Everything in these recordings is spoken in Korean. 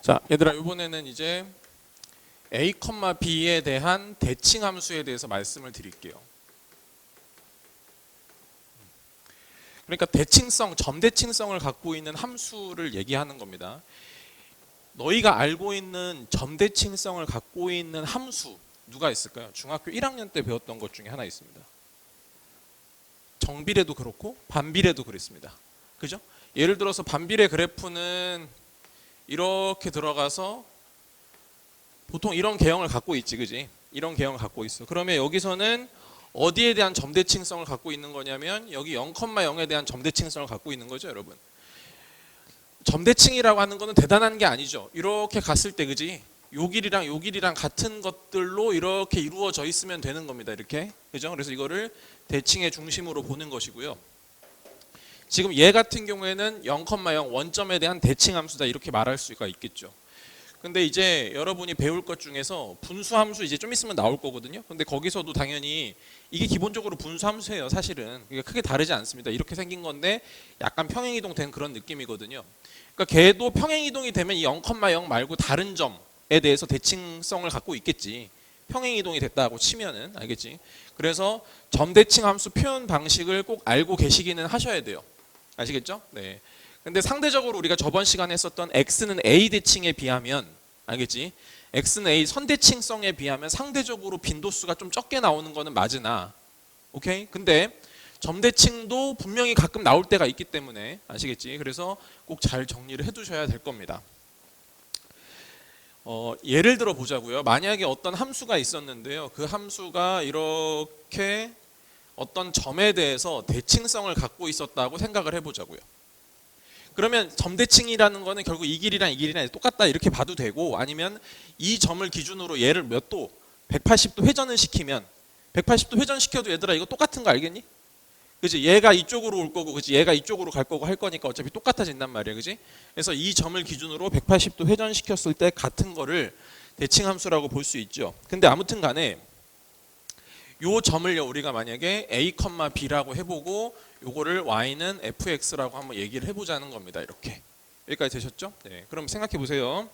자, 얘들아, 이번에는 이제 a, b에 대한 대칭 함수에 대해서 말씀을 드릴게요. 그러니까 대칭성, 점대칭성을 갖고 있는 함수를 얘기하는 겁니다. 너희가 알고 있는 점대칭성을 갖고 있는 함수 누가 있을까요? 중학교 1학년 때 배웠던 것 중에 하나 있습니다. 정비례도 그렇고 반비례도 그랬습니다. 그죠? 예를 들어서 반비례 그래프는 이렇게 들어가서 보통 이런 개형을 갖고 있지, 그지? 이런 개형을 갖고 있어. 그러면 여기서는 어디에 대한 점대칭성을 갖고 있는 거냐면 여기 0,0에 대한 점대칭성을 갖고 있는 거죠, 여러분. 점대칭이라고 하는 거는 대단한 게 아니죠. 이렇게 갔을 때, 그지? 요 길이랑 같은 것들로 이렇게 이루어져 있으면 되는 겁니다. 이렇게, 그죠? 그래서 이거를 대칭의 중심으로 보는 것이고요. 지금 얘 같은 경우에는 0,0 원점에 대한 대칭 함수다 이렇게 말할 수가 있겠죠. 근데 이제 여러분이 배울 것 중에서 분수 함수 이제 좀 있으면 나올 거거든요. 근데 거기서도 당연히 이게 기본적으로 분수 함수예요, 사실은. 그러니까 크게 다르지 않습니다. 이렇게 생긴 건데 약간 평행이동 된 그런 느낌이거든요. 그러니까 걔도 평행이동이 되면 이 0,0 말고 다른 점에 대해서 대칭성을 갖고 있겠지. 평행이동이 됐다고 치면은, 알겠지? 그래서 점대칭 함수 표현 방식을 꼭 알고 계시기는 하셔야 돼요. 아시겠죠? 네. 근데 상대적으로 우리가 저번 시간에 했었던 x는 a 대칭에 비하면, 알겠지? x는 a 선대칭성에 비하면 상대적으로 빈도수가 좀 적게 나오는 거는 맞으나, 오케이? 근데 점대칭도 분명히 가끔 나올 때가 있기 때문에, 아시겠지? 그래서 꼭 잘 정리를 해두셔야 될 겁니다. 예를 들어 보자고요. 만약에 어떤 함수가 있었는데요. 그 함수가 이렇게 어떤 점에 대해서 대칭성을 갖고 있었다고 생각을 해보자고요. 그러면 점대칭이라는 거는 결국 이 길이랑 똑같다 이렇게 봐도 되고, 아니면 이 점을 기준으로 얘를 몇 도 180도 회전을 시키면 180도 회전시켜도 얘들아 이거 똑같은 거 알겠니? 그지? 얘가 이쪽으로 올 거고, 그지? 얘가 이쪽으로 갈 거고 할 거니까 어차피 똑같아진단 말이야, 그지? 그래서 이 점을 기준으로 180도 회전시켰을 때 같은 거를 대칭 함수라고 볼 수 있죠. 근데 아무튼 간에 요 점을요 우리가 만약에 a, b라고 해보고 요거를 y는 fx라고 한번 얘기를 해보자는 겁니다. 이렇게 여기까지 되셨죠? 네, 그럼 생각해 보세요.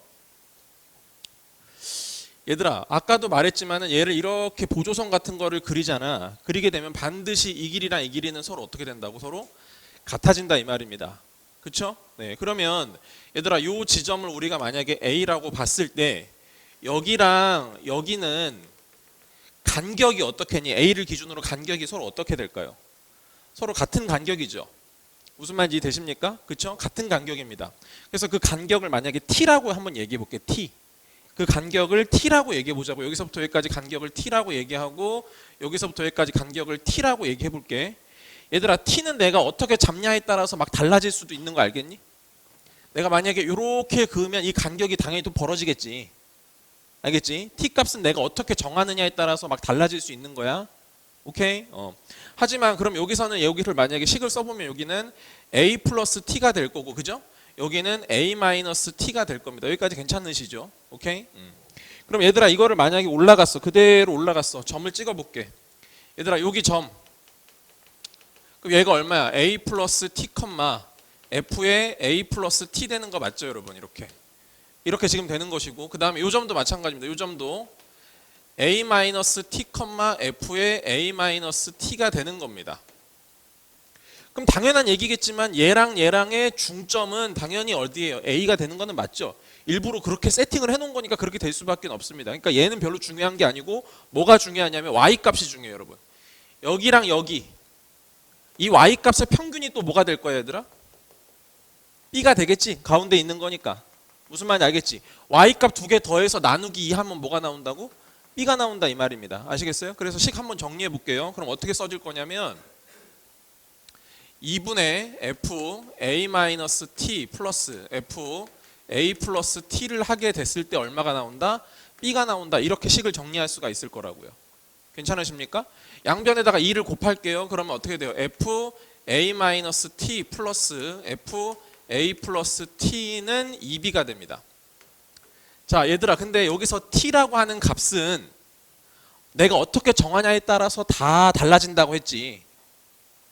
얘들아, 아까도 말했지만은 얘를 이렇게 보조선 같은 거를 그리잖아. 그리게 되면 반드시 이 길이랑 이 길이는 서로 어떻게 된다고? 서로 같아진다 이 말입니다. 그쵸? 네, 그러면 얘들아 요 지점을 우리가 만약에 a라고 봤을 때 여기랑 여기는 간격이 어떻게니? a를 기준으로 간격이 서로 어떻게 될까요? 서로 같은 간격이죠. 무슨 말인지 되십니까? 그렇죠? 같은 간격입니다. 그래서 그 간격을 만약에 t라고 한번 얘기해 볼게요. t. 그 간격을 t라고 얘기해 보자고. 여기서부터 여기까지 간격을 t라고 얘기하고 여기서부터 여기까지 간격을 t라고 얘기해 볼게. 얘들아, t는 내가 어떻게 잡냐에 따라서 막 달라질 수도 있는 거 알겠니? 내가 만약에 이렇게 그으면 이 간격이 당연히 또 벌어지겠지. 알겠지? t 값은 내가 어떻게 정하느냐에 따라서 막 달라질 수 있는 거야. 오케이? 하지만 그럼 여기서는 여기를 만약에 식을 써보면 여기는 a 플러스 t가 될 거고, 그죠? 여기는 a 마이너스 t가 될 겁니다. 여기까지 괜찮으시죠? 오케이? 그럼 얘들아 이거를 만약에 올라갔어. 그대로 올라갔어. 점을 찍어볼게. 얘들아 여기 점. 그럼 얘가 얼마야? a 플러스 t, f에 a 플러스 t 되는 거 맞죠, 여러분? 이렇게 지금 되는 것이고, 그 다음에 이 점도 마찬가지입니다. 이 점도 a-t, f에 a-t가 되는 겁니다. 그럼 당연한 얘기겠지만 얘랑의 중점은 당연히 어디예요? a가 되는 거는 맞죠? 일부러 그렇게 세팅을 해놓은 거니까 그렇게 될 수밖에 없습니다. 그러니까 얘는 별로 중요한 게 아니고 뭐가 중요하냐면 y값이 중요해요, 여러분. 여기랑 여기 이 y값의 평균이 또 뭐가 될 거예요, 얘들아? b가 되겠지? 가운데 있는 거니까. 무슨 말인지 알겠지? y값 두 개 더해서 나누기 2 하면 뭐가 나온다고? b가 나온다 이 말입니다. 아시겠어요? 그래서 식 한번 정리해 볼게요. 그럼 어떻게 써질 거냐면 2분의 f a-t 플러스 f a 플러스 t를 하게 됐을 때 얼마가 나온다? b가 나온다. 이렇게 식을 정리할 수가 있을 거라고요. 괜찮으십니까? 양변에다가 2를 곱할게요. 그러면 어떻게 돼요? f a-t 플러스 f a 플러스 t는 2b가 됩니다. 자, 얘들아, 근데 여기서 t라고 하는 값은 내가 어떻게 정하냐에 따라서 다 달라진다고 했지.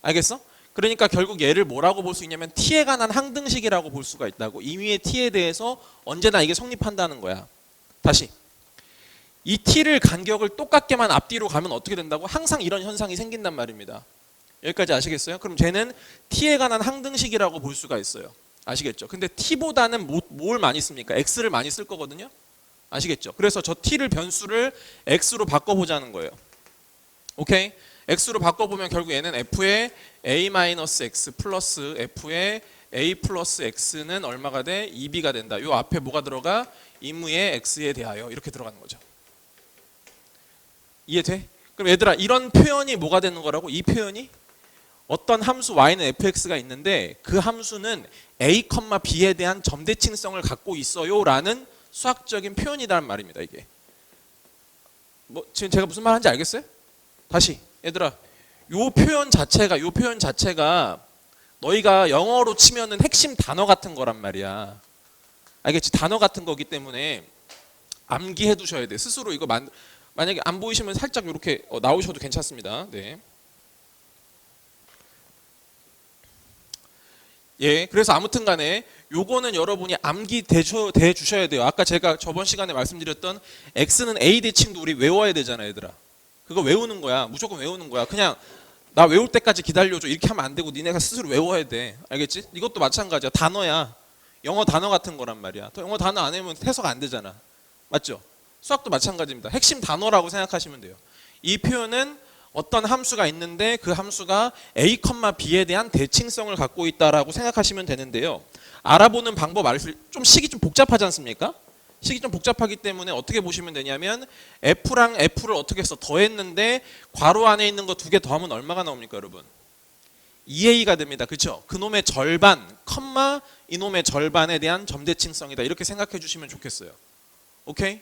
알겠어? 그러니까 결국 얘를 뭐라고 볼 수 있냐면 t에 관한 항등식이라고 볼 수가 있다고. 임의의 t에 대해서 언제나 이게 성립한다는 거야. 다시 이 t를 간격을 똑같게만 앞뒤로 가면 어떻게 된다고? 항상 이런 현상이 생긴단 말입니다. 여기까지 아시겠어요? 그럼 쟤는 t에 관한 항등식이라고 볼 수가 있어요. 아시겠죠? 근데 t보다는 뭘 많이 씁니까? x를 많이 쓸 거거든요. 아시겠죠? 그래서 저 t를 변수를 x로 바꿔보자는 거예요. 오케이? x로 바꿔보면 결국 얘는 f의 a-x 플러스 f의 a 플러스 x는 얼마가 돼? 2b가 된다. 요 앞에 뭐가 들어가? 임의의 x에 대하여 이렇게 들어가는 거죠. 이해돼? 그럼 얘들아 이런 표현이 뭐가 되는 거라고? 이 표현이 어떤 함수 y는 fx가 있는데 그 함수는 a, b에 대한 점대칭성을 갖고 있어요 라는 수학적인 표현이란 말입니다. 이게 지금 제가 무슨 말 하는지 알겠어요? 다시 얘들아 요 표현 자체가 너희가 영어로 치면은 핵심 단어 같은 거란 말이야. 알겠지? 단어 같은 거기 때문에 암기해 두셔야 돼. 스스로 이거 만약에 안 보이시면 살짝 이렇게 나오셔도 괜찮습니다. 네. 예, 그래서 아무튼 간에 요거는 여러분이 암기돼 주셔야 돼요. 아까 제가 저번 시간에 말씀드렸던 x는 a 대칭도 우리 외워야 되잖아, 얘들아. 그거 외우는 거야. 무조건 외우는 거야. 그냥 나 외울 때까지 기다려줘 이렇게 하면 안 되고 니네가 스스로 외워야 돼. 알겠지? 이것도 마찬가지야. 단어야. 영어 단어 같은 거란 말이야. 영어 단어 안 외우면 해석 안 되잖아. 맞죠? 수학도 마찬가지입니다. 핵심 단어라고 생각하시면 돼요. 이 표현은 어떤 함수가 있는데 그 함수가 a, b에 대한 대칭성을 갖고 있다라고 생각하시면 되는데요. 알아보는 방법 좀 식이 좀 복잡하지 않습니까? 식이 좀 복잡하기 때문에 어떻게 보시면 되냐면 f랑 f를 어떻게 해서 더했는데 괄호 안에 있는 거 두 개 더하면 얼마가 나옵니까, 여러분? 2a가 됩니다. 그렇죠? 그놈의 절반, 이놈의 절반에 대한 점대칭성이다. 이렇게 생각해 주시면 좋겠어요. 오케이?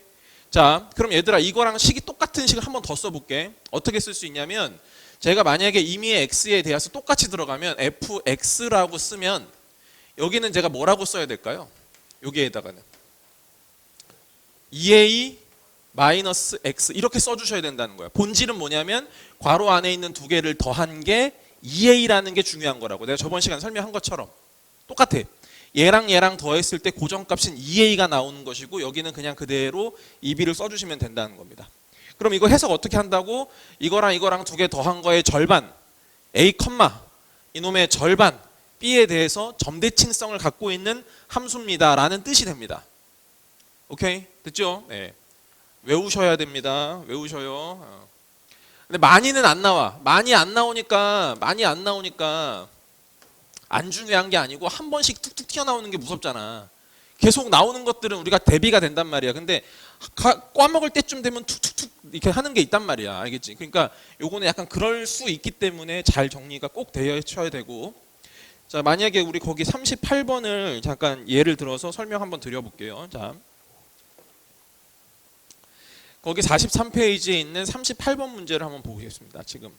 자, 그럼 얘들아 이거랑 식이 똑같은 식을 한번 더 써볼게. 어떻게 쓸 수 있냐면 제가 만약에 임의의 x에 대해서 똑같이 들어가면 fx라고 쓰면 여기는 제가 뭐라고 써야 될까요? 여기에다가는 2a 마이너스 x 이렇게 써주셔야 된다는 거야. 본질은 뭐냐면 괄호 안에 있는 두 개를 더한 게 2a라는 게 중요한 거라고. 내가 저번 시간에 설명한 것처럼 똑같아. 얘랑 더했을 때 고정값인 2a가 나오는 것이고 여기는 그냥 그대로 2b를 써주시면 된다는 겁니다. 그럼 이거 해석 어떻게 한다고? 이거랑 두 개 더한 거의 절반 a, 이놈의 절반 b에 대해서 점대칭성을 갖고 있는 함수입니다 라는 뜻이 됩니다. 오케이? 됐죠? 네. 외우셔야 됩니다. 외우셔요. 근데 많이는 안 나와. 많이 안 나오니까 안 중요한 게 아니고 한 번씩 툭툭 튀어나오는 게 무섭잖아. 계속 나오는 것들은 우리가 대비가 된단 말이야. 근데 꽈먹을 때쯤 되면 툭툭툭 이렇게 하는 게 있단 말이야. 알겠지? 그러니까 요거는 약간 그럴 수 있기 때문에 잘 정리가 꼭 되어 있어야 되고. 자, 만약에 우리 거기 38번을 잠깐 예를 들어서 설명 한번 드려볼게요. 자, 거기 43페이지에 있는 38번 문제를 한번 보겠습니다. 지금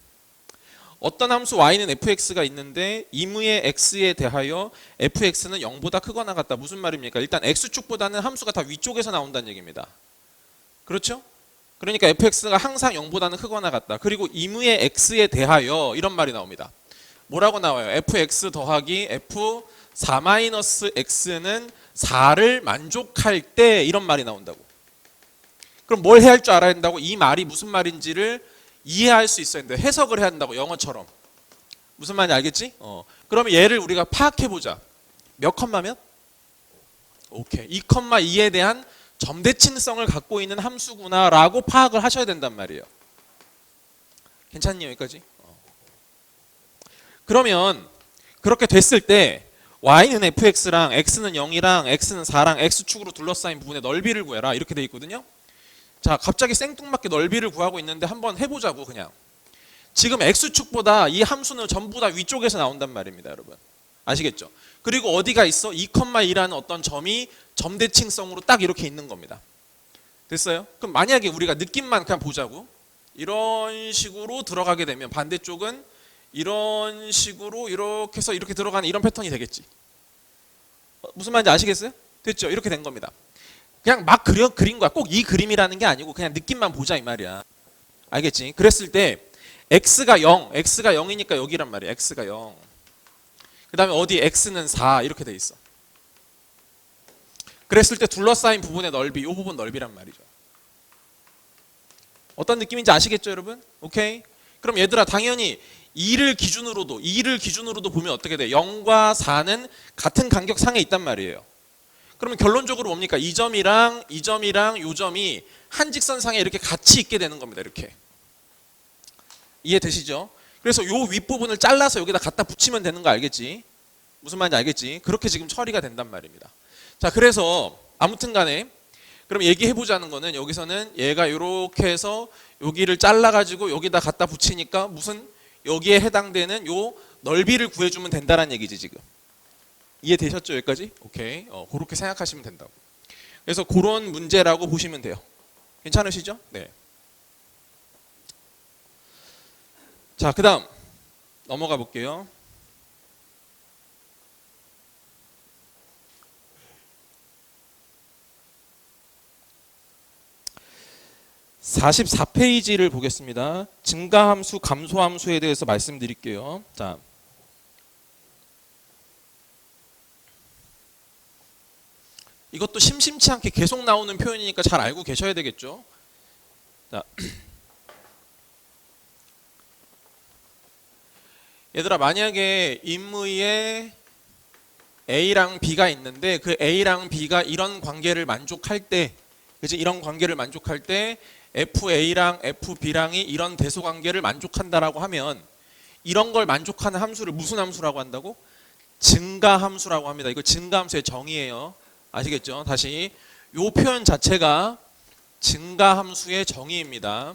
어떤 함수 y는 fx가 있는데 임의의 x에 대하여 fx는 0보다 크거나 같다. 무슨 말입니까? 일단 x축보다는 함수가 다 위쪽에서 나온다는 얘기입니다. 그렇죠? 그러니까 fx가 항상 0보다는 크거나 같다. 그리고 임의의 x에 대하여 이런 말이 나옵니다. 뭐라고 나와요? fx 더하기 f4-x는 4를 만족할 때 이런 말이 나온다고. 그럼 뭘 해야 할 줄 알아야 된다고? 이 말이 무슨 말인지를 이해할 수 있어야 되는데 해석을 해야 된다고. 영어처럼. 무슨 말인지 알겠지? 그러면 얘를 우리가 파악해보자. 몇 컴마면? 오케이. 2,2에 대한 점대칭성을 갖고 있는 함수구나 라고 파악을 하셔야 된단 말이에요. 괜찮니 여기까지? 그러면 그렇게 됐을 때 y는 fx랑 x는 0이랑 x는 4랑 x축으로 둘러싸인 부분의 넓이를 구해라 이렇게 돼 있거든요. 자, 갑자기 생뚱맞게 넓이를 구하고 있는데 한번 해보자고. 그냥 지금 x축보다 이 함수는 전부 다 위쪽에서 나온단 말입니다, 여러분. 아시겠죠? 그리고 어디가 있어? 2,2라는 어떤 점이 점대칭성으로 딱 이렇게 있는 겁니다. 됐어요? 그럼 만약에 우리가 느낌만 그냥 보자고. 이런 식으로 들어가게 되면 반대쪽은 이런 식으로 이렇게 해서 이렇게 들어가는 이런 패턴이 되겠지. 무슨 말인지 아시겠어요? 됐죠? 이렇게 된 겁니다. 그냥 막 그린 거야. 꼭 이 그림이라는 게 아니고 그냥 느낌만 보자 이 말이야. 알겠지? 그랬을 때 x가 0이니까 여기란 말이야. x가 0. 그 다음에 어디 x는 4 이렇게 돼 있어. 그랬을 때 둘러싸인 부분의 넓이, 이 부분 넓이란 말이죠. 어떤 느낌인지 아시겠죠, 여러분? 오케이? 그럼 얘들아, 당연히 2를 기준으로도 보면 어떻게 돼? 0과 4는 같은 간격상에 있단 말이에요. 그러면 결론적으로 뭡니까? 이 점이랑 이 점이랑 이 점이 한 직선상에 이렇게 같이 있게 되는 겁니다. 이렇게. 이해되시죠? 그래서 요 윗부분을 잘라서 여기다 갖다 붙이면 되는 거 알겠지? 무슨 말인지 알겠지? 그렇게 지금 처리가 된단 말입니다. 자, 그래서 아무튼 간에 그럼 얘기해 보자는 거는 여기서는 얘가 이렇게 해서 여기를 잘라 가지고 여기다 갖다 붙이니까 무슨 여기에 해당되는 요 넓이를 구해주면 된다는 얘기지 지금. 이해되셨죠 여기까지? 오케이. 그렇게 생각하시면 된다고. 그래서 그런 문제라고 보시면 돼요. 괜찮으시죠? 네. 자, 그다음 넘어가 볼게요. (44페이지를) 보겠습니다. 증가함수, 감소함수에 대해서 말씀드릴게요. 자, 이것도 심심치 않게 계속 나오는 표현이니까 잘 알고 계셔야 되겠죠. 자, 얘들아, 만약에 임의에 A랑 B가 있는데 그 A랑 B가 이런 관계를 만족할 때, 그치? 이런 관계를 만족할 때 FA랑 FB랑이 이런 대소 관계를 만족한다라고 하면 이런 걸 만족하는 함수를 무슨 함수라고 한다고? 증가함수라고 합니다. 이거 증가함수의 정의예요. 아시겠죠? 다시 이 표현 자체가 증가함수의 정의입니다.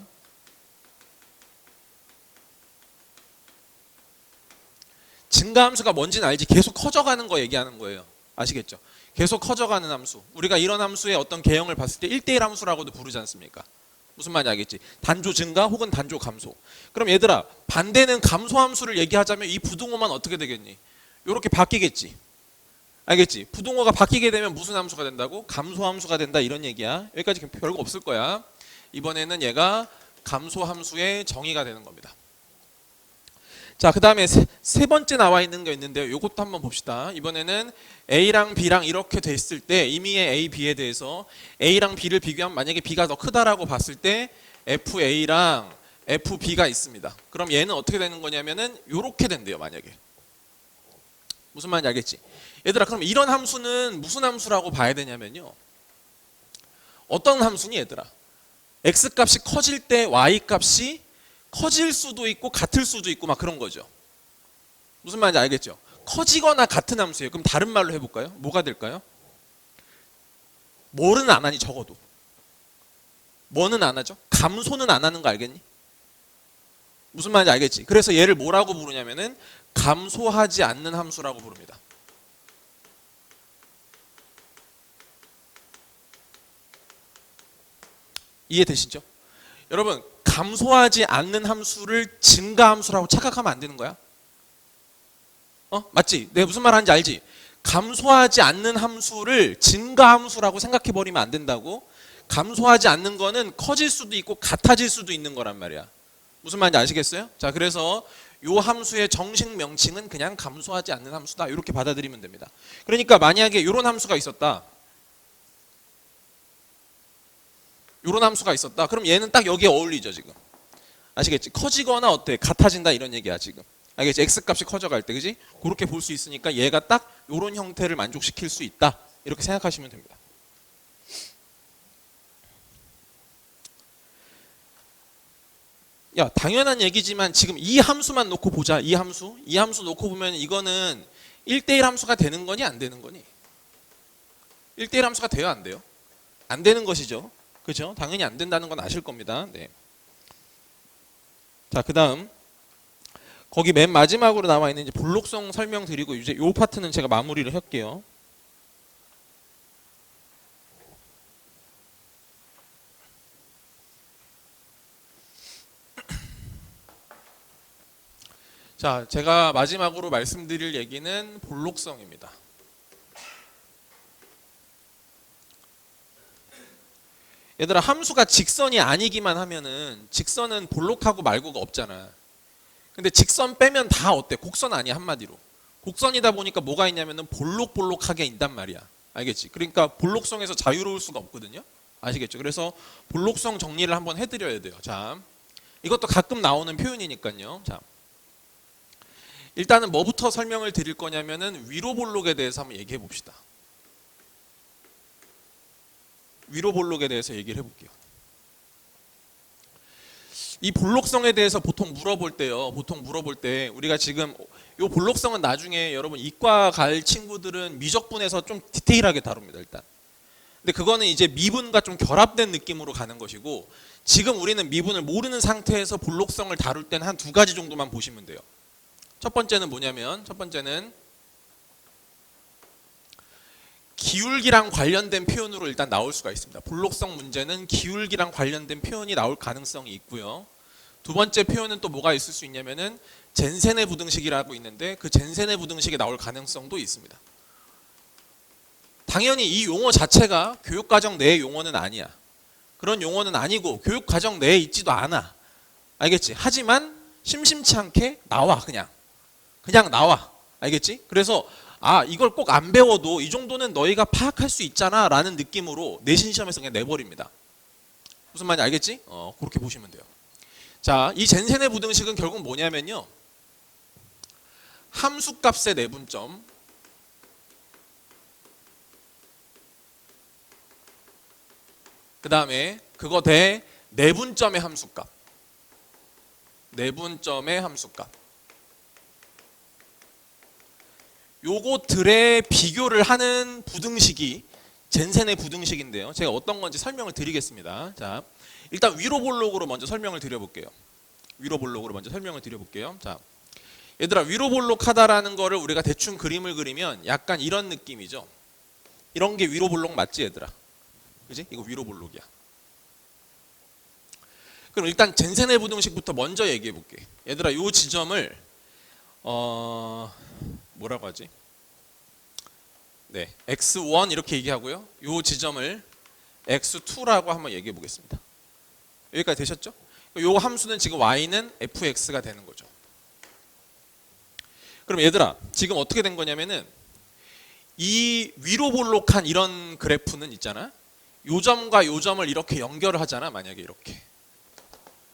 증가함수가 뭔지는 알지? 계속 커져가는 거 얘기하는 거예요. 아시겠죠? 계속 커져가는 함수. 우리가 이런 함수의 어떤 개형을 봤을 때 1대1 함수라고도 부르지 않습니까? 무슨 말인지 알겠지? 단조 증가 혹은 단조 감소. 그럼 얘들아, 반대는 감소함수를 얘기하자면 이 부등호만 어떻게 되겠니? 이렇게 바뀌겠지. 알겠지? 부등호가 바뀌게 되면 무슨 함수가 된다고? 감소함수가 된다, 이런 얘기야. 여기까지 별거 없을 거야. 이번에는 얘가 감소함수의 정의가 되는 겁니다. 자, 그 다음에 세 번째 나와 있는 게 있는데요. 이것도 한번 봅시다. 이번에는 A랑 B랑 이렇게 됐을 때 임의의 A, B에 대해서 A랑 B를 비교하면 만약에 B가 더 크다라고 봤을 때 FA랑 FB가 있습니다. 그럼 얘는 어떻게 되는 거냐면은 이렇게 된대요. 만약에. 무슨 말인지 알겠지? 얘들아, 그럼 이런 함수는 무슨 함수라고 봐야 되냐면요. 어떤 함수니 얘들아? X값이 커질 때 Y값이 커질 수도 있고 같을 수도 있고 막 그런 거죠. 무슨 말인지 알겠죠? 커지거나 같은 함수예요. 그럼 다른 말로 해볼까요? 뭐가 될까요? 뭐는 안 하니 적어도. 뭐는 안 하죠? 감소는 안 하는 거 알겠니? 무슨 말인지 알겠지? 그래서 얘를 뭐라고 부르냐면은 감소하지 않는 함수라고 부릅니다. 이해되시죠? 여러분, 감소하지 않는 함수를 증가함수라고 착각하면 안 되는 거야. 맞지? 내가 무슨 말 하는지 알지? 감소하지 않는 함수를 증가함수라고 생각해 버리면 안 된다고. 감소하지 않는 거는 커질 수도 있고 같아질 수도 있는 거란 말이야. 무슨 말인지 아시겠어요? 자, 그래서 요 함수의 정식 명칭은 그냥 감소하지 않는 함수다, 이렇게 받아들이면 됩니다. 그러니까 만약에 이런 함수가 있었다. 이런 함수가 있었다. 그럼 얘는 딱 여기에 어울리죠, 지금. 아시겠지? 커지거나 어때? 같아진다, 이런 얘기야, 지금. 알겠지? X값이 커져갈 때, 그지? 그렇게 볼 수 있으니까 얘가 딱 이런 형태를 만족시킬 수 있다, 이렇게 생각하시면 됩니다. 야, 당연한 얘기지만 지금 이 함수만 놓고 보자. 이 함수 놓고 보면 이거는 1대1 함수가 되는 거니 안 되는 거니? 1대1 함수가 돼요, 안 돼요? 안 되는 것이죠. 그죠? 당연히 안 된다는 건 아실 겁니다. 네. 자, 그 다음 거기 맨 마지막으로 나와 있는 이제 볼록성 설명드리고 이제 요 파트는 제가 마무리를 할게요. 자, 제가 마지막으로 말씀드릴 얘기는 볼록성입니다. 얘들아, 함수가 직선이 아니기만 하면은 직선은 볼록하고 말고가 없잖아. 근데 직선 빼면 다 어때? 곡선 아니야, 한마디로. 곡선이다 보니까 뭐가 있냐면은 볼록볼록하게 있단 말이야. 알겠지? 그러니까 볼록성에서 자유로울 수가 없거든요. 아시겠죠? 그래서 볼록성 정리를 한번 해드려야 돼요. 자, 이것도 가끔 나오는 표현이니까요. 자, 일단은 뭐부터 설명을 드릴 거냐면은 위로볼록에 대해서 한번 얘기해 봅시다. 위로볼록에 대해서 얘기를 해볼게요. 이 볼록성에 대해서 보통 물어볼 때 우리가 지금 이 볼록성은 나중에 여러분 이과 갈 친구들은 미적분에서 좀 디테일하게 다룹니다. 일단. 근데 그거는 이제 미분과 좀 결합된 느낌으로 가는 것이고, 지금 우리는 미분을 모르는 상태에서 볼록성을 다룰 때는 한 두 가지 정도만 보시면 돼요. 첫 번째는 뭐냐면, 첫 번째는 기울기랑 관련된 표현으로 일단 나올 수가 있습니다. 볼록성 문제는 기울기랑 관련된 표현이 나올 가능성이 있고요. 두 번째 표현은 또 뭐가 있을 수 있냐면은 젠세네 부등식이라고 있는데, 그 젠세네 부등식이 나올 가능성도 있습니다. 당연히 이 용어 자체가 교육과정 내의 용어는 아니야. 그런 용어는 아니고 교육과정 내에 있지도 않아. 알겠지? 하지만 심심치 않게 나와. 그냥 나와. 알겠지? 그래서 이걸 꼭 안 배워도 이 정도는 너희가 파악할 수 있잖아 라는 느낌으로 내신 시험에서 그냥 내버립니다. 무슨 말인지 알겠지? 그렇게 보시면 돼요. 자, 이 젠세네 부등식은 결국 뭐냐면요, 함수값의 내분점, 그 다음에 그거 대 내분점의 함수값, 내분점의 함수값, 요거들의 비교를 하는 부등식이 젠세네 부등식인데요. 제가 어떤 건지 설명을 드리겠습니다. 자, 일단 위로볼록으로 먼저 설명을 드려볼게요. 자, 얘들아, 위로볼록하다라는 거를 우리가 대충 그림을 그리면 약간 이런 느낌이죠. 이런 게 위로볼록 맞지, 얘들아? 그지? 이거 위로볼록이야. 그럼 일단 젠세네 부등식부터 먼저 얘기해 볼게. 얘들아, 요 지점을 뭐라고 하지? 네, x1 이렇게 얘기하고요. 요 지점을 x2라고 한번 얘기해 보겠습니다. 여기까지 되셨죠? 요 함수는 지금 y는 fx가 되는 거죠. 그럼 얘들아, 지금 어떻게 된 거냐면은 이 위로볼록한 이런 그래프는 있잖아. 요 점과 요 점을 이렇게 연결을 하잖아. 만약에 이렇게.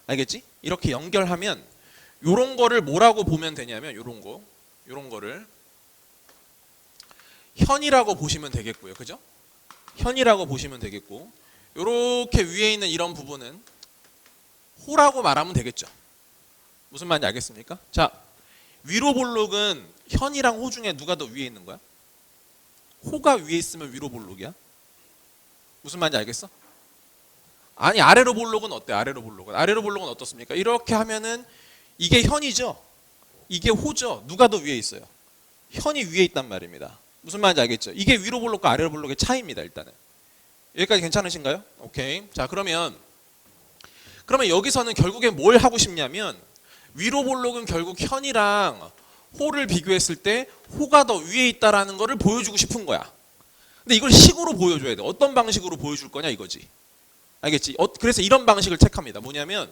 알겠지? 이렇게 연결하면 요런 거를 뭐라고 보면 되냐면 요런 거를 현이라고 보시면 되겠고요. 그죠? 현이라고 보시면 되겠고, 요렇게 위에 있는 이런 부분은 호라고 말하면 되겠죠. 무슨 말인지 알겠습니까? 자, 위로볼록은 현이랑 호 중에 누가 더 위에 있는 거야? 호가 위에 있으면 위로볼록이야. 무슨 말인지 알겠어? 아니, 아래로 볼록은 어때? 아래로 볼록은 어떻습니까? 이렇게 하면은 이게 현이죠. 이게 호죠. 누가 더 위에 있어요? 현이 위에 있단 말입니다. 무슨 말인지 알겠죠? 이게 위로 볼록과 아래로 볼록의 차이입니다. 일단은 여기까지 괜찮으신가요? 오케이. 자, 그러면 여기서는 결국에 뭘 하고 싶냐면, 위로 볼록은 결국 현이랑 호를 비교했을 때 호가 더 위에 있다라는 거를 보여주고 싶은 거야. 근데 이걸 식으로 보여줘야 돼. 어떤 방식으로 보여줄 거냐 이거지. 알겠지? 그래서 이런 방식을 택합니다. 뭐냐면,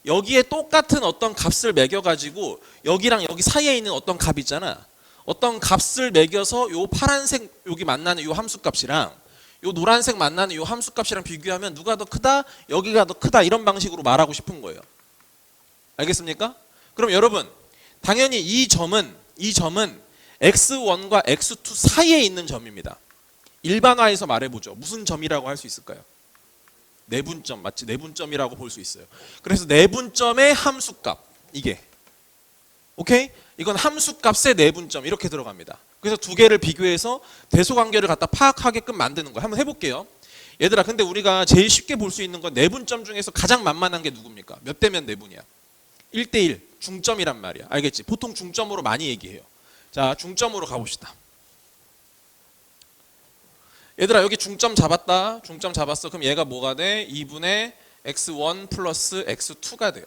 여기에 똑같은 어떤 값을 매겨가지고 여기랑 여기 사이에 있는 어떤 값 있잖아. 어떤 값을 매겨서 요 파란색 여기 만나는 요 함수값이랑 요 노란색 만나는 요 함수값이랑 비교하면 누가 더 크다, 여기가 더 크다, 이런 방식으로 말하고 싶은 거예요. 알겠습니까? 그럼 여러분, 당연히 이 점은 x1과 x2 사이에 있는 점입니다. 일반화해서 말해보죠. 무슨 점이라고 할 수 있을까요? 내분점, 맞지? 내분점이라고 볼 수 있어요. 그래서 내분점의 함수값, 이게 오케이? 이건 함수값의 내분점 이렇게 들어갑니다. 그래서 두 개를 비교해서 대소관계를 갖다 파악하게끔 만드는 거예요. 한번 해볼게요. 얘들아, 근데 우리가 제일 쉽게 볼 수 있는 건 내분점 중에서 가장 만만한 게 누굽니까? 몇 대면 내분이야? 1대1 중점이란 말이야. 알겠지? 보통 중점으로 많이 얘기해요. 자, 중점으로 가봅시다. 얘들아, 여기 중점 잡았다. 중점 잡았어. 그럼 얘가 뭐가 돼? 2분의 x1 플러스 x2가 돼요.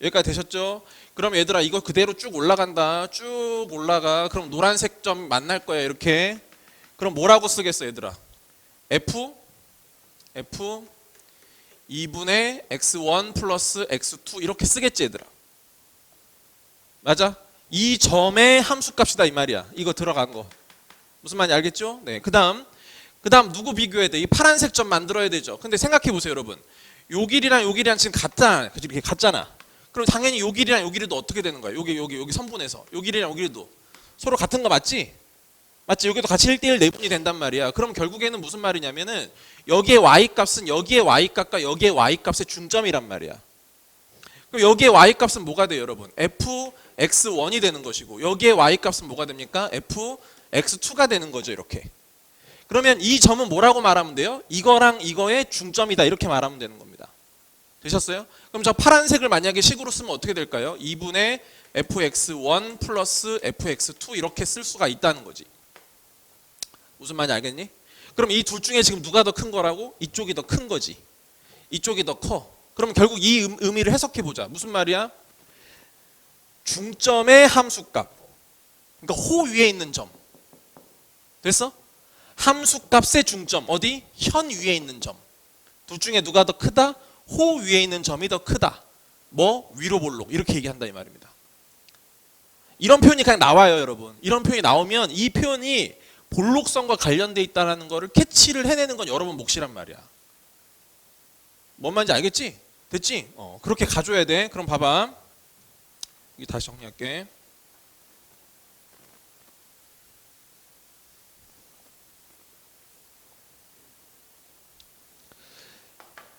여기까지 되셨죠? 그럼 얘들아, 이거 그대로 쭉 올라간다. 쭉 올라가. 그럼 노란색 점 만날 거야. 이렇게. 그럼 뭐라고 쓰겠어, 얘들아? f 2분의 x1 플러스 x2 이렇게 쓰겠지, 얘들아. 맞아? 이 점의 함수값이다 이 말이야. 이거 들어간 거. 무슨 말인지 알겠죠? 네. 그다음 누구 비교해야 돼? 이 파란색 점 만들어야 되죠. 근데 생각해 보세요, 여러분. 요 길이랑 요 길이랑 지금 같잖아. 이렇게 같잖아. 그럼 당연히 요 길이랑 요 길이도 어떻게 되는 거야? 여기 선분해서 요 길이랑 요 길이도 서로 같은 거 맞지? 맞지? 여기도 같이 1대1 내분이 된단 말이야. 그럼 결국에는 무슨 말이냐면은 여기의 y값은 여기의 y값과 여기의 y값의 중점이란 말이야. 그럼 여기의 y값은 뭐가 돼요, 여러분? fx1이 되는 것이고 여기의 y값은 뭐가 됩니까? fx2가 되는 거죠, 이렇게. 그러면 이 점은 뭐라고 말하면 돼요? 이거랑 이거의 중점이다 이렇게 말하면 되는 겁니다. 되셨어요? 그럼 저 파란색을 만약에 식으로 쓰면 어떻게 될까요? 2분의 fx1 플러스 fx2 이렇게 쓸 수가 있다는 거지. 무슨 말인지 알겠니? 그럼 이 둘 중에 지금 누가 더 큰 거라고? 이쪽이 더 큰 거지. 이쪽이 더 커. 그럼 결국 이 의미를 해석해 보자. 무슨 말이야? 중점의 함수값. 그러니까 호 위에 있는 점. 됐어? 함수값의 중점. 어디? 현 위에 있는 점. 둘 중에 누가 더 크다? 호 위에 있는 점이 더 크다. 뭐? 위로 볼록. 이렇게 얘기한다 이 말입니다. 이런 표현이 그냥 나와요, 여러분. 이런 표현이 나오면 이 표현이 볼록성과 관련돼 있다는 거를 캐치를 해내는 건 여러분 몫이란 말이야. 뭔 말인지 알겠지? 됐지? 그렇게 가져야 돼. 그럼 봐봐. 이게 다시 정리할게.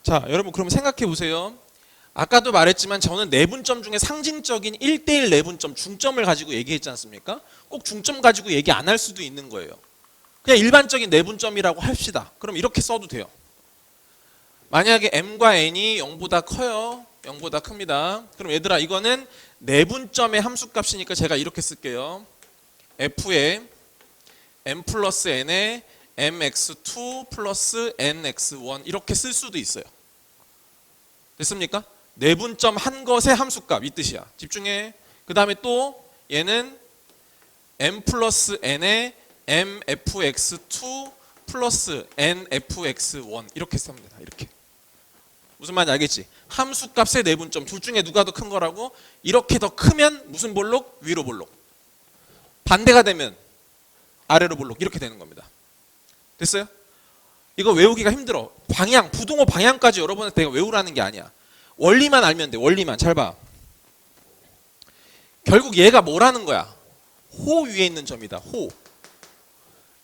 자, 여러분 그럼 생각해 보세요. 아까도 말했지만 저는 내분점 중에 상징적인 1대1 내분점, 중점을 가지고 얘기했지 않습니까? 꼭 중점 가지고 얘기 안 할 수도 있는 거예요. 그냥 일반적인 내분점이라고 합시다. 그럼 이렇게 써도 돼요. 만약에 m과 n이 0보다 커요. 0보다 큽니다. 그럼 얘들아 이거는 내분점의 함수값이니까 제가 이렇게 쓸게요. f의 m 플러스 n의 mx2 플러스 nx1 이렇게 쓸 수도 있어요. 됐습니까? 내분점 한 것의 함수값 이 뜻이야. 집중해. 그 다음에 또 얘는 m 플러스 n의 mfx2 플러스 nfx1 이렇게 쓰면 됩니다. 이렇게. 무슨 말인지 알겠지? 함수값의 내분점 둘 중에 누가 더 큰 거라고? 이렇게 더 크면 무슨 볼록? 위로 볼록. 반대가 되면 아래로 볼록 이렇게 되는 겁니다. 됐어요? 이거 외우기가 힘들어. 방향, 부동호 방향까지 여러분한테 내가 외우라는 게 아니야. 원리만 알면 돼. 원리만. 잘 봐. 결국 얘가 뭐라는 거야? 호 위에 있는 점이다. 호.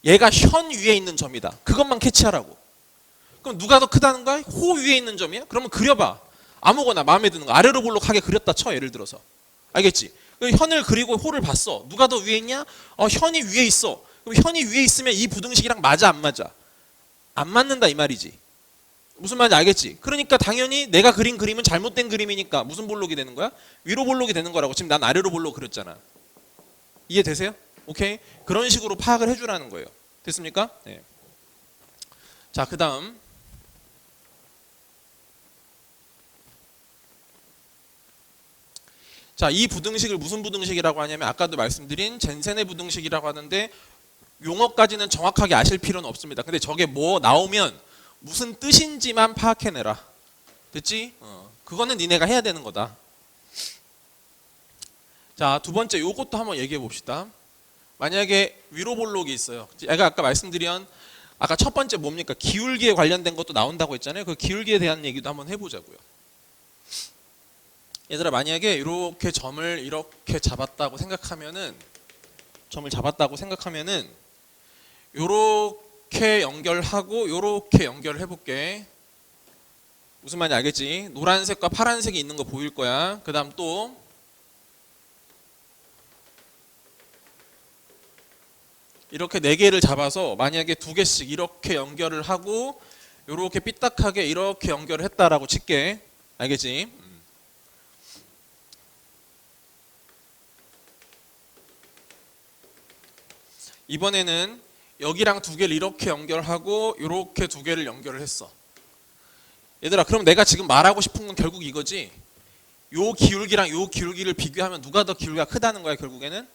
얘가 현 위에 있는 점이다. 그것만 캐치하라고. 그럼 누가 더 크다는 거야? 호 위에 있는 점이야? 그러면 그려봐. 아무거나 마음에 드는 거. 아래로 볼록하게 그렸다 쳐. 예를 들어서. 알겠지? 현을 그리고 호를 봤어. 누가 더 위에 있냐? 현이 위에 있어. 그럼 현이 위에 있으면 이 부등식이랑 맞아 안 맞아? 안 맞는다 이 말이지. 무슨 말인지 알겠지? 그러니까 당연히 내가 그린 그림은 잘못된 그림이니까 무슨 볼록이 되는 거야? 위로 볼록이 되는 거라고. 지금 난 아래로 볼록 그렸잖아. 이해되세요? 오케이? 그런 식으로 파악을 해주라는 거예요. 됐습니까? 네. 자, 그 다음 자, 이 부등식을 무슨 부등식이라고 하냐면 아까도 말씀드린 젠센의 부등식이라고 하는데 용어까지는 정확하게 아실 필요는 없습니다. 근데 저게 뭐 나오면 무슨 뜻인지만 파악해내라. 됐지? 그거는 니네가 해야 되는 거다. 자, 두 번째 요것도 한번 얘기해 봅시다. 만약에 위로 볼록이 있어요. 제가 아까 말씀드린 아까 첫 번째 뭡니까? 기울기에 관련된 것도 나온다고 했잖아요. 그 기울기에 대한 얘기도 한번 해보자고요. 얘들아 만약에 이렇게 점을 이렇게 잡았다고 생각하면은 요렇게 연결하고 요렇게 연결해 볼게. 무슨 말인지 알겠지? 노란색과 파란색이 있는 거 보일 거야. 그 다음 또 이렇게 4개를 잡아서 만약에 2개씩 이렇게 연결을 하고 요렇게 삐딱하게 이렇게 연결을 했다라고 칠게. 알겠지? 이번에는 여기랑 2개를 이렇게 연결하고 이렇게 2개를 연결을 했어. 얘들아 그럼 내가 지금 말하고 싶은 건 결국 이거지. 요 기울기랑 요 기울기를 비교하면 누가 더 기울기가 크다는 거야. 결국에는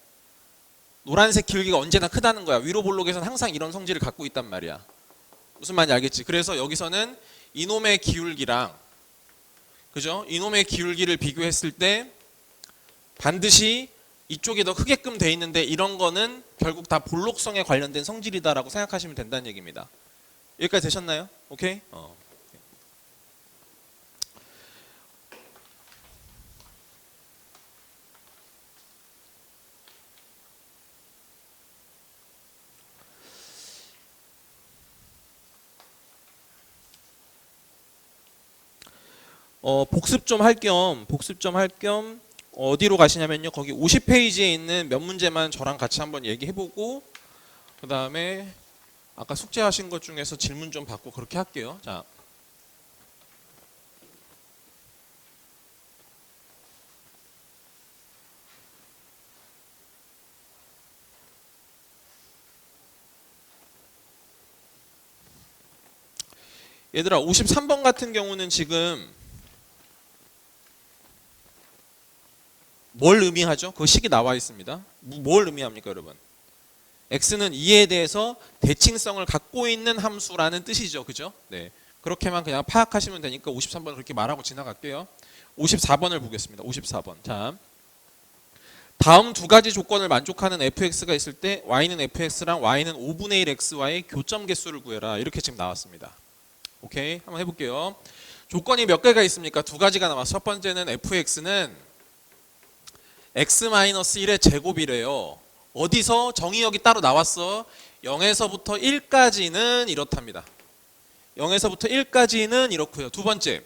노란색 기울기가 언제나 크다는 거야. 위로 볼록에서는 항상 이런 성질을 갖고 있단 말이야. 무슨 말인지 알겠지? 그래서 여기서는 이놈의 기울기랑 그죠? 이놈의 기울기를 비교했을 때 반드시 이쪽이 더 크게끔 돼 있는데 이런 거는 결국 다 볼록성에 관련된 성질이다라고 생각하시면 된다는 얘기입니다. 여기까지 되셨나요? 오케이? 복습 좀 할 겸 어디로 가시냐면요. 거기 50페이지에 있는 몇 문제만 저랑 같이 한번 얘기해보고 그 다음에 아까 숙제하신 것 중에서 질문 좀 받고 그렇게 할게요. 자, 얘들아 53번 같은 경우는 지금 뭘 의미하죠? 그 식이 나와 있습니다. 뭘 의미합니까, 여러분? x는 2에 대해서 대칭성을 갖고 있는 함수라는 뜻이죠. 그죠? 네. 그렇게만 그냥 파악하시면 되니까 53번을 그렇게 말하고 지나갈게요. 54번을 보겠습니다. 54번. 자, 다음 두 가지 조건을 만족하는 fx가 있을 때 y는 fx랑 y는 5분의 1 x와의 교점 개수를 구해라. 이렇게 지금 나왔습니다. 오케이? 한번 해볼게요. 조건이 몇 개가 있습니까? 두 가지가 나와서 첫 번째는 fx는 x-1의 제곱이래요. 어디서? 정의역이 따로 나왔어. 0에서부터 1까지는 이렇답니다. 0에서부터 1까지는 이렇고요. 두 번째,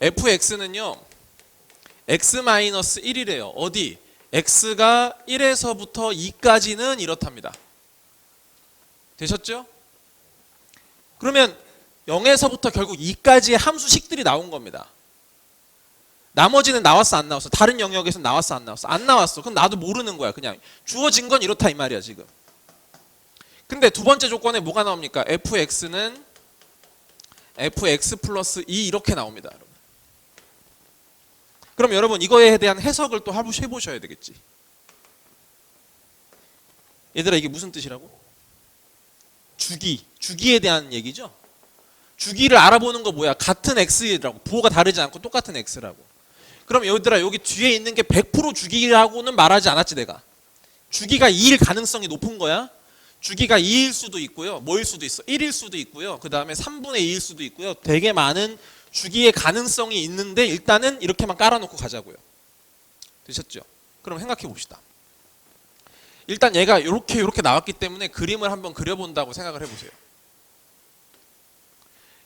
fx는요 x-1이래요. 어디? x가 1에서부터 2까지는 이렇답니다. 되셨죠? 그러면 0에서부터 결국 2까지의 함수식들이 나온 겁니다. 나머지는 나왔어 안 나왔어? 다른 영역에서 나왔어 안 나왔어? 안 나왔어. 그럼 나도 모르는 거야. 그냥 주어진 건 이렇다 이 말이야 지금. 근데 두 번째 조건에 뭐가 나옵니까? fx는 fx 플러스 2 이렇게 나옵니다. 여러분. 그럼 여러분 이거에 대한 해석을 또 해보셔야 되겠지. 얘들아 이게 무슨 뜻이라고? 주기에 대한 얘기죠. 주기를 알아보는 거 뭐야? 같은 x라고. 부호가 다르지 않고 똑같은 x라고. 그럼 얘들아 여기 뒤에 있는 게 100% 주기라고는 말하지 않았지 내가. 주기가 2일 가능성이 높은 거야. 주기가 2일 수도 있고요. 뭐일 수도 있어? 1일 수도 있고요. 그 다음에 3분의 2일 수도 있고요. 되게 많은 주기의 가능성이 있는데 일단은 이렇게만 깔아놓고 가자고요. 되셨죠? 그럼 생각해 봅시다. 일단 얘가 이렇게 나왔기 때문에 그림을 한번 그려본다고 생각을 해보세요.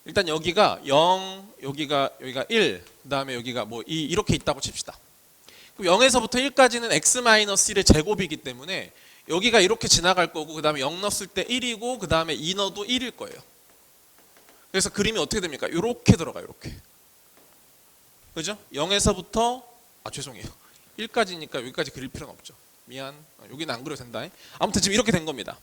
일단 여기가 0, 여기가 1, 그 다음에 여기가 뭐 2 이렇게 있다고 칩시다. 그럼 0에서부터 1까지는 x-1의 제곱이기 때문에 여기가 이렇게 지나갈 거고 그 다음에 0 넣었을 때 1이고 그 다음에 2 넣어도 1일 거예요. 그래서 그림이 어떻게 됩니까? 이렇게 들어가요. 이렇게. 그죠? 0에서부터 죄송해요. 1까지니까 여기까지 그릴 필요는 없죠. 미안. 여기는 안 그려도 된다. 아무튼 지금 이렇게 된 겁니다.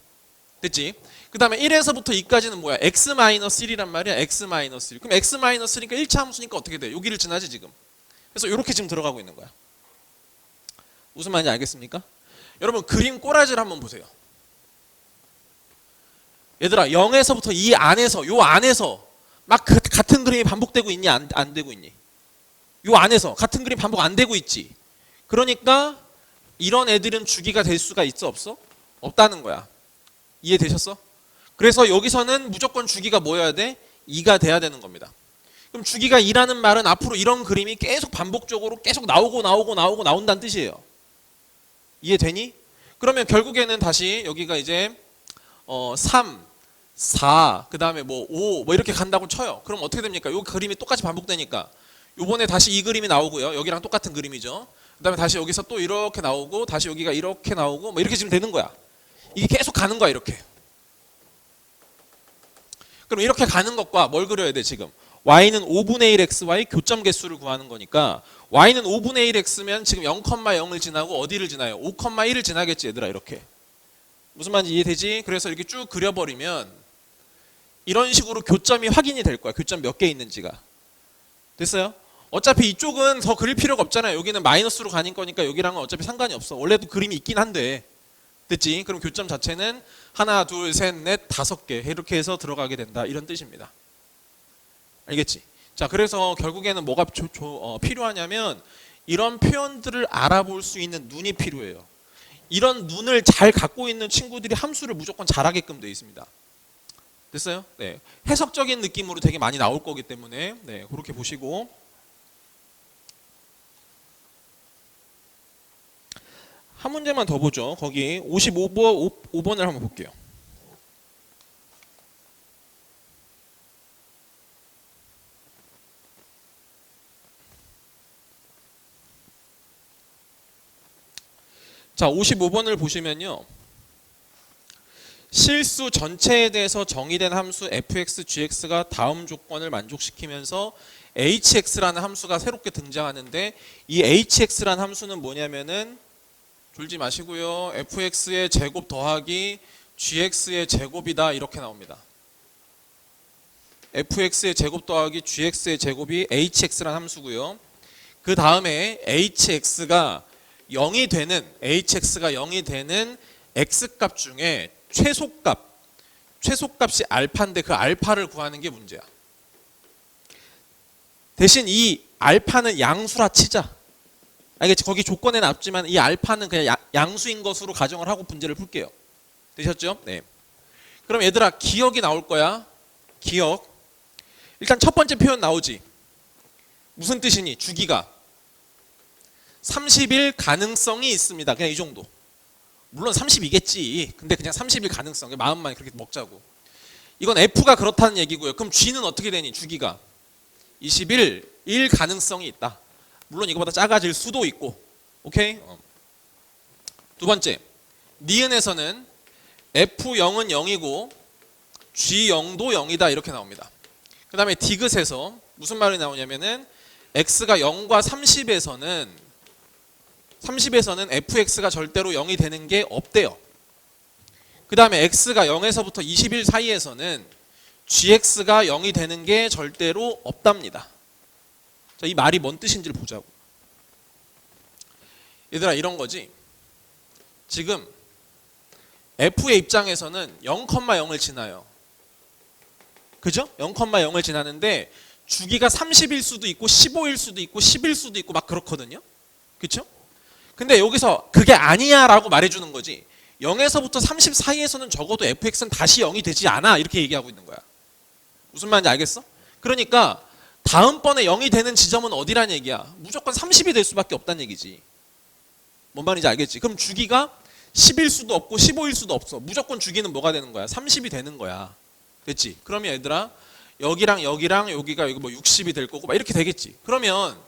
됐지? 그 다음에 1에서부터 2까지는 뭐야? x-1이란 말이야. x-1. 그럼 x-1이니까 1차 함수니까 어떻게 돼? 여기를 지나지 지금. 그래서 이렇게 지금 들어가고 있는 거야. 무슨 말인지 알겠습니까? 여러분 그림 꼬라지를 한번 보세요. 얘들아 0에서부터 이 안에서 요 안에서 막 같은 그림이 반복되고 있니? 안 되고 있니? 요 안에서 같은 그림 반복 안 되고 있지. 그러니까 이런 애들은 주기가 될 수가 있어 없어? 없다는 거야. 이해되셨어? 그래서 여기서는 무조건 주기가 뭐여야 돼? 2가 돼야 되는 겁니다. 그럼 주기가 2라는 말은 앞으로 이런 그림이 계속 반복적으로 계속 나온다는 뜻이에요. 이해되니? 그러면 결국에는 다시 여기가 이제 3, 4, 그 다음에 뭐 5, 뭐 이렇게 간다고 쳐요. 그럼 어떻게 됩니까? 이 그림이 똑같이 반복되니까 요번에 다시 이 그림이 나오고요. 여기랑 똑같은 그림이죠. 그 다음에 다시 여기서 또 이렇게 나오고 다시 여기가 이렇게 나오고 뭐 이렇게 지금 되는 거야. 이게 계속 가는 거야 이렇게. 그럼 이렇게 가는 것과 뭘 그려야 돼 지금? y는 5분의 1 x와의 교점 개수를 구하는 거니까 y는 5분의 1 x면 지금 0,0을 지나고 어디를 지나요? 5,1을 지나겠지 얘들아 이렇게. 무슨 말인지 이해되지? 그래서 이렇게 쭉 그려버리면 이런 식으로 교점이 확인이 될 거야. 교점 몇 개 있는지가. 됐어요? 어차피 이쪽은 더 그릴 필요가 없잖아요. 여기는 마이너스로 가는 거니까 여기랑은 어차피 상관이 없어. 원래도 그림이 있긴 한데. 됐지? 그럼 교점 자체는 하나, 둘, 셋, 넷, 5개 이렇게 해서 들어가게 된다. 이런 뜻입니다. 알겠지? 자, 그래서 결국에는 뭐가 필요하냐면 이런 표현들을 알아볼 수 있는 눈이 필요해요. 이런 눈을 잘 갖고 있는 친구들이 함수를 무조건 잘하게끔 되어 있습니다. 됐어요? 네. 해석적인 느낌으로 되게 많이 나올 거기 때문에 네, 그렇게 보시고 한 문제만 더 보죠. 거기 55번을 한번 볼게요. 자, 55번을 보시면요. 실수 전체에 대해서 정의된 함수 fx, gx가 다음 조건을 만족시키면서 hx라는 함수가 새롭게 등장하는데 이 hx라는 함수는 뭐냐면은 졸지 마시고요. fx의 제곱 더하기 gx의 제곱이다 이렇게 나옵니다. fx의 제곱 더하기 gx의 제곱이 hx라는 함수고요. 그 다음에 hx가 0이 되는 x값 중에 최소값이 알파인데 그 알파를 구하는 게 문제야. 대신 이 알파는 양수라 치자. 알겠지? 거기 조건에는 없지만 이 알파는 그냥 양수인 것으로 가정을 하고 문제를 풀게요. 되셨죠? 네. 그럼 얘들아 기억이 나올 거야. 기억. 일단 첫 번째 표현 나오지. 무슨 뜻이니? 주기가 30일 가능성이 있습니다. 그냥 이 정도. 물론 30이겠지. 근데 그냥 30일 가능성. 마음만 그렇게 먹자고. 이건 F가 그렇다는 얘기고요. 그럼 G는 어떻게 되니? 주기가 21일 가능성이 있다. 물론 이거보다 작아질 수도 있고. 오케이? 두 번째. 니은에서는 F0은 0이고 G0도 0이다. 이렇게 나옵니다. 그 다음에 디귿에서 무슨 말이 나오냐면은 X가 0과 30에서는 fx가 절대로 0이 되는 게 없대요. 그 다음에 x가 0에서부터 20일 사이에서는 gx가 0이 되는 게 절대로 없답니다. 자, 이 말이 뭔 뜻인지를 보자고. 얘들아 이런 거지. 지금 f의 입장에서는 0,0을 지나요. 그죠? 0,0을 지나는데 주기가 30일 수도 있고 15일 수도 있고 10일 수도 있고 막 그렇거든요. 그렇죠? 근데 여기서 그게 아니야 라고 말해주는 거지. 0에서부터 30 사이에서는 적어도 fx는 다시 0이 되지 않아 이렇게 얘기하고 있는 거야. 무슨 말인지 알겠어? 그러니까 다음번에 0이 되는 지점은 어디란 얘기야? 무조건 30이 될 수밖에 없다는 얘기지. 뭔 말인지 알겠지? 그럼 주기가 10일 수도 없고 15일 수도 없어. 무조건 주기는 뭐가 되는 거야? 30이 되는 거야. 됐지? 그러면 얘들아 여기랑 여기가 여기 뭐 60이 될 거고 막 이렇게 되겠지. 그러면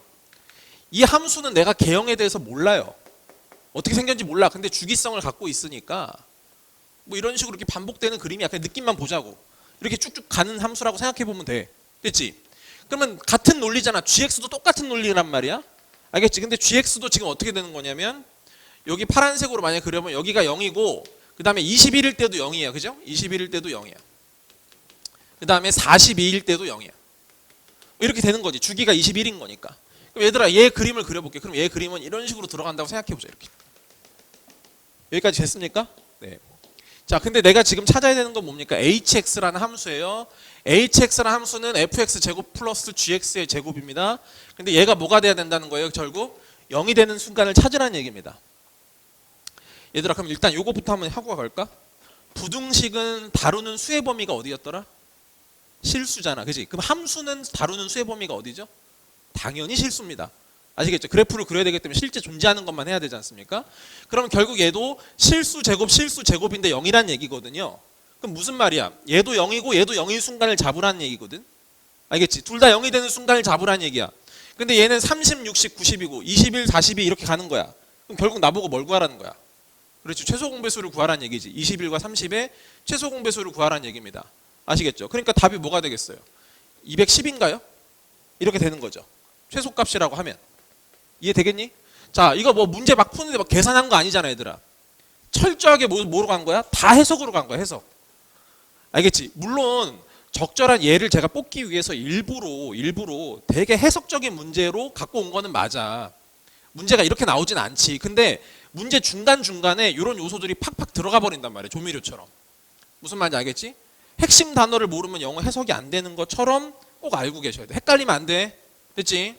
이 함수는 내가 개형에 대해서 몰라요. 어떻게 생겼는지 몰라. 근데 주기성을 갖고 있으니까 뭐 이런 식으로 이렇게 반복되는 그림이 약간 느낌만 보자고. 이렇게 쭉쭉 가는 함수라고 생각해 보면 돼. 됐지? 그러면 같은 논리잖아. gx도 똑같은 논리란 말이야. 알겠지? 근데 gx도 지금 어떻게 되는 거냐면 여기 파란색으로 만약에 그려면 여기가 0이고 그 다음에 21일 때도 0이야. 그죠? 21일 때도 0이야. 그 다음에 42일 때도 0이야. 이렇게 되는 거지. 주기가 21인 거니까. 그럼 얘들아 얘 그림을 그려볼게. 그럼 얘 그림은 이런 식으로 들어간다고 생각해보자. 이렇게. 여기까지 됐습니까? 네. 자, 근데 내가 지금 찾아야 되는 건 뭡니까? hx라는 함수예요. hx라는 함수는 fx 제곱 플러스 gx의 제곱입니다. 근데 얘가 뭐가 돼야 된다는 거예요? 결국 0이 되는 순간을 찾으라는 얘기입니다. 얘들아 그럼 일단 요거부터 한번 하고 갈까? 부등식은 다루는 수의 범위가 어디였더라? 실수잖아. 그지? 그럼 함수는 다루는 수의 범위가 어디죠? 당연히 실수입니다. 아시겠죠? 그래프를 그려야 되기 때문에 실제 존재하는 것만 해야 되지 않습니까? 그럼 결국 얘도 실수 제곱인데 0이란 얘기거든요. 그럼 무슨 말이야? 얘도 0이고 얘도 0인 순간을 잡으라는 얘기거든. 알겠지? 둘 다 0이 되는 순간을 잡으라는 얘기야. 근데 얘는 30, 60, 90이고 21, 42 이렇게 가는 거야. 그럼 결국 나보고 뭘 구하라는 거야? 그렇지. 최소 공배수를 구하라는 얘기지. 21과 30의 최소 공배수를 구하라는 얘기입니다. 아시겠죠? 그러니까 답이 뭐가 되겠어요? 210인가요? 이렇게 되는 거죠. 최소값이라고 하면. 이해되겠니? 자, 이거 뭐 문제 막 푸는데 막 계산한 거 아니잖아, 얘들아. 철저하게 뭐로 간 거야? 다 해석으로 간 거야, 해석. 알겠지? 물론 적절한 예를 제가 뽑기 위해서 일부러 되게 해석적인 문제로 갖고 온 거는 맞아. 문제가 이렇게 나오진 않지. 근데 문제 중간중간에 이런 요소들이 팍팍 들어가 버린단 말이야, 조미료처럼. 무슨 말인지 알겠지? 핵심 단어를 모르면 영어 해석이 안 되는 것처럼 꼭 알고 계셔야 돼. 헷갈리면 안 돼. 됐지?